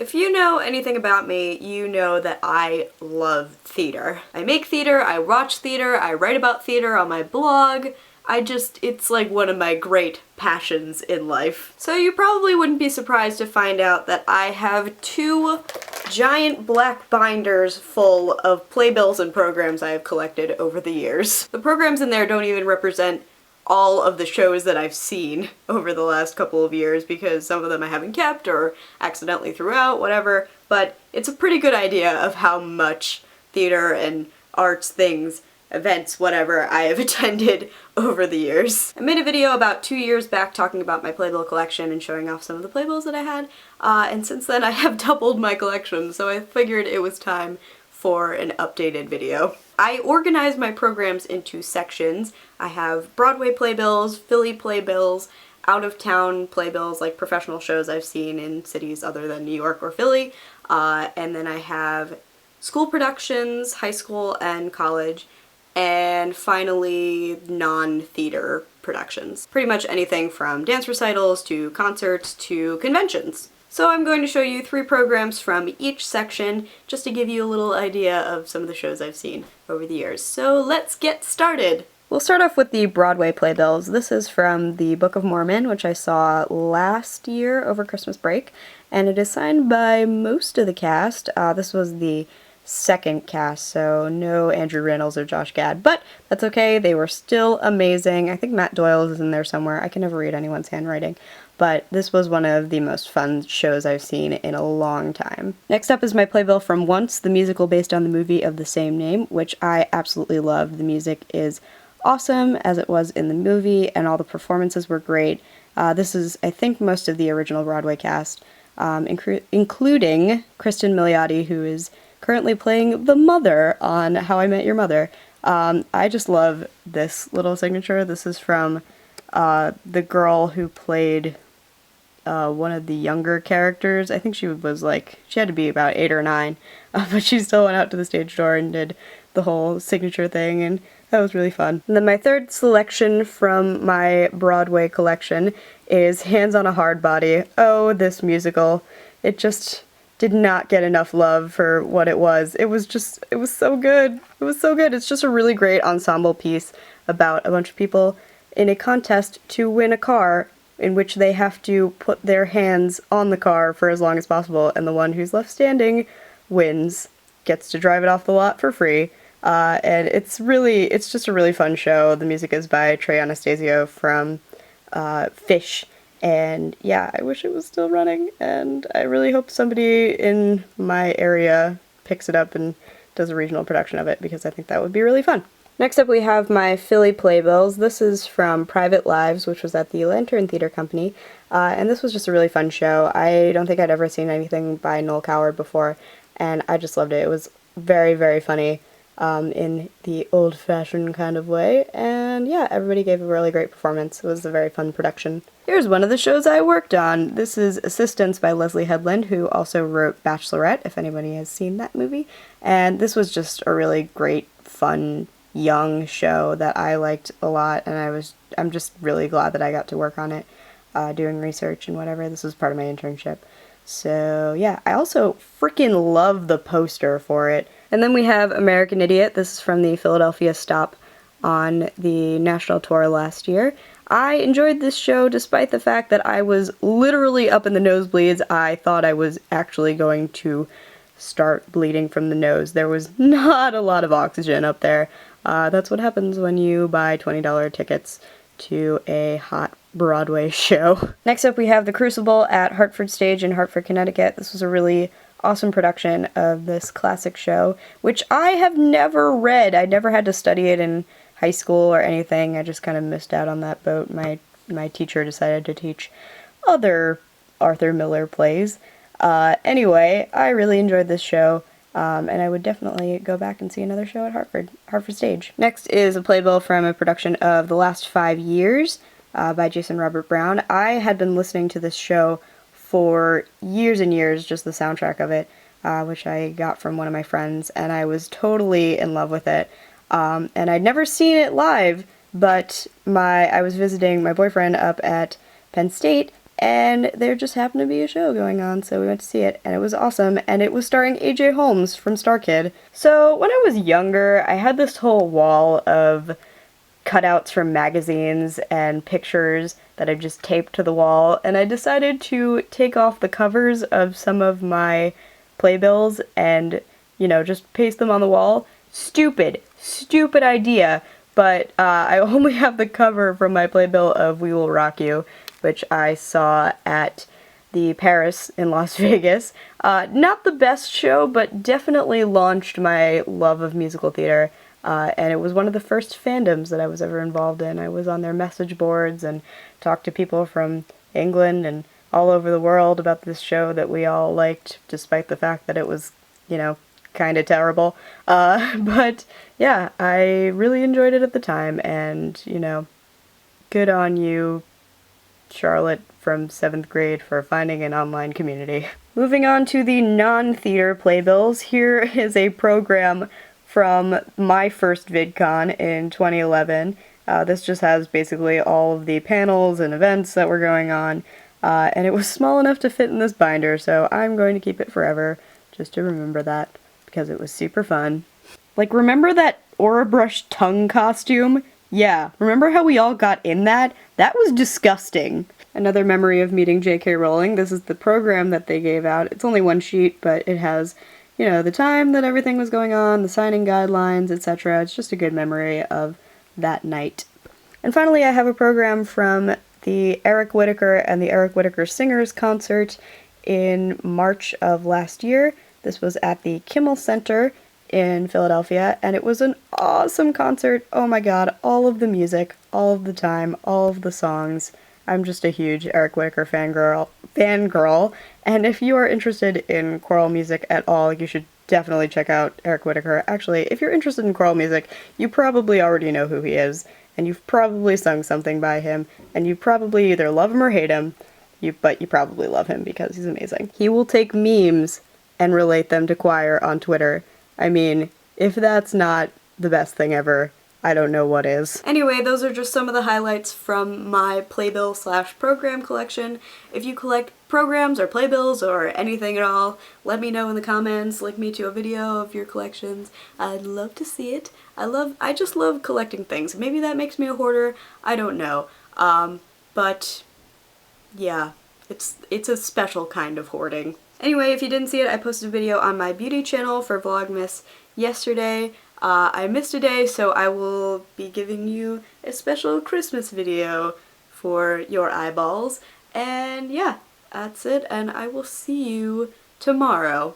If you know anything about me, you know that I love theater. I make theater, I watch theater, I write about theater on my blog. It's like one of my great passions in life. So you probably wouldn't be surprised to find out that I have 2 giant black binders full of playbills and programs I have collected over the years. The programs in there don't even represent all of the shows that I've seen over the last couple of years because some of them I haven't kept or accidentally threw out, whatever, but it's a pretty good idea of how much theater and arts things, events, whatever, I have attended over the years. I made a video about 2 years back talking about my playbill collection and showing off some of the playbills that I had, and since then I have doubled my collection, so I figured it was time for an updated video. I organize my programs into sections. I have Broadway playbills, Philly playbills, out-of-town playbills, like professional shows I've seen in cities other than New York or Philly, and then I have school productions, high school and college, and finally non-theater productions. Pretty much anything from dance recitals to concerts to conventions. So I'm going to show you 3 programs from each section just to give you a little idea of some of the shows I've seen over the years. So let's get started! We'll start off with the Broadway playbills. This is from the Book of Mormon, which I saw last year over Christmas break, and it is signed by most of the cast. This was the second cast, so no Andrew Rannells or Josh Gad, but that's okay, they were still amazing. I think Matt Doyle is in there somewhere. I can never read anyone's handwriting, but this was one of the most fun shows I've seen in a long time. Next up is my playbill from Once, the musical based on the movie of the same name, which I absolutely loved. The music is awesome, as it was in the movie, and all the performances were great. This is, I think, most of the original Broadway cast, including Kristen Milioti, who is currently playing the mother on How I Met Your Mother. I just love this little signature. This is from the girl who played one of the younger characters. I think she had to be about 8 or 9, but she still went out to the stage door and did the whole signature thing, and that was really fun. And then my third selection from my Broadway collection is Hands on a Hard Body. Oh, this musical. It just did not get enough love for what it was. It was so good. It was so good. It's just a really great ensemble piece about a bunch of people in a contest to win a car in which they have to put their hands on the car for as long as possible, and the one who's left standing wins, gets to drive it off the lot for free. And it's just a really fun show. The music is by Trey Anastasio from Fish. And yeah, I wish it was still running, and I really hope somebody in my area picks it up and does a regional production of it, because I think that would be really fun. Next up we have my Philly playbills. This is from Private Lives, which was at the Lantern Theater Company, and this was just a really fun show. I don't think I'd ever seen anything by Noel Coward before, and I just loved it. It was very, very funny. In the old-fashioned kind of way, and yeah, everybody gave a really great performance. It was a very fun production. Here's one of the shows I worked on. This is Assistance by Leslie Headland, who also wrote Bachelorette, if anybody has seen that movie, and this was just a really great, fun, young show that I liked a lot, and I'm just really glad that I got to work on it, doing research and whatever. This was part of my internship. So yeah, I also freaking love the poster for it. And then we have American Idiot. This is from the Philadelphia stop on the national tour last year. I enjoyed this show despite the fact that I was literally up in the nosebleeds. I thought I was actually going to start bleeding from the nose. There was not a lot of oxygen up there. That's what happens when you buy $20 tickets to a hot Broadway show. Next up we have The Crucible at Hartford Stage in Hartford, Connecticut. This was a really awesome production of this classic show, which I have never read. I never had to study it in high school or anything. I just kind of missed out on that boat. My teacher decided to teach other Arthur Miller plays. Anyway, I really enjoyed this show, and I would definitely go back and see another show at Hartford Stage. Next is a playbill from a production of The Last 5 Years by Jason Robert Brown. I had been listening to this show for years and years, just the soundtrack of it, which I got from one of my friends, and I was totally in love with it. And I'd never seen it live, but I was visiting my boyfriend up at Penn State, and there just happened to be a show going on, so we went to see it, and it was awesome, and it was starring AJ Holmes from Star Kid. So when I was younger, I had this whole wall of cutouts from magazines and pictures that I just taped to the wall, and I decided to take off the covers of some of my playbills and, you know, just paste them on the wall. Stupid idea, but I only have the cover from my playbill of We Will Rock You, which I saw at the Paris in Las Vegas. Not the best show, but definitely launched my love of musical theater. And it was one of the first fandoms that I was ever involved in. I was on their message boards and talked to people from England and all over the world about this show that we all liked, despite the fact that it was, you know, kind of terrible. But yeah, I really enjoyed it at the time, and, you know, good on you, Charlotte from 7th grade, for finding an online community. Moving on to the non-theater playbills, here is a program from my first VidCon in 2011. This just has basically all of the panels and events that were going on, and it was small enough to fit in this binder, so I'm going to keep it forever, just to remember that, because it was super fun. Like, remember that Aura Brush tongue costume? Yeah, remember how we all got in that? That was disgusting. Another memory of meeting J.K. Rowling. This is the program that they gave out. It's only one sheet, but it has, you know, the time that everything was going on, the signing guidelines, etc. It's just a good memory of that night. And finally, I have a program from the Eric Whitacre and the Eric Whitacre Singers concert in March of last year. This was at the Kimmel Center in Philadelphia, and it was an awesome concert. Oh my god, all of the music, all of the time, all of the songs. I'm just a huge Eric Whitacre fangirl, and if you are interested in choral music at all, you should definitely check out Eric Whitacre. Actually, if you're interested in choral music, you probably already know who he is, and you've probably sung something by him, and you probably either love him or hate him, but you probably love him because he's amazing. He will take memes and relate them to choir on Twitter. I mean, if that's not the best thing ever, I don't know what is. Anyway, those are just some of the highlights from my playbill/program collection. If you collect programs or playbills or anything at all, let me know in the comments, link me to a video of your collections. I'd love to see it. I just love collecting things. Maybe that makes me a hoarder, I don't know. But yeah, it's a special kind of hoarding. Anyway, if you didn't see it, I posted a video on my beauty channel for Vlogmas yesterday. I missed a day, so I will be giving you a special Christmas video for your eyeballs. And yeah, that's it, and I will see you tomorrow.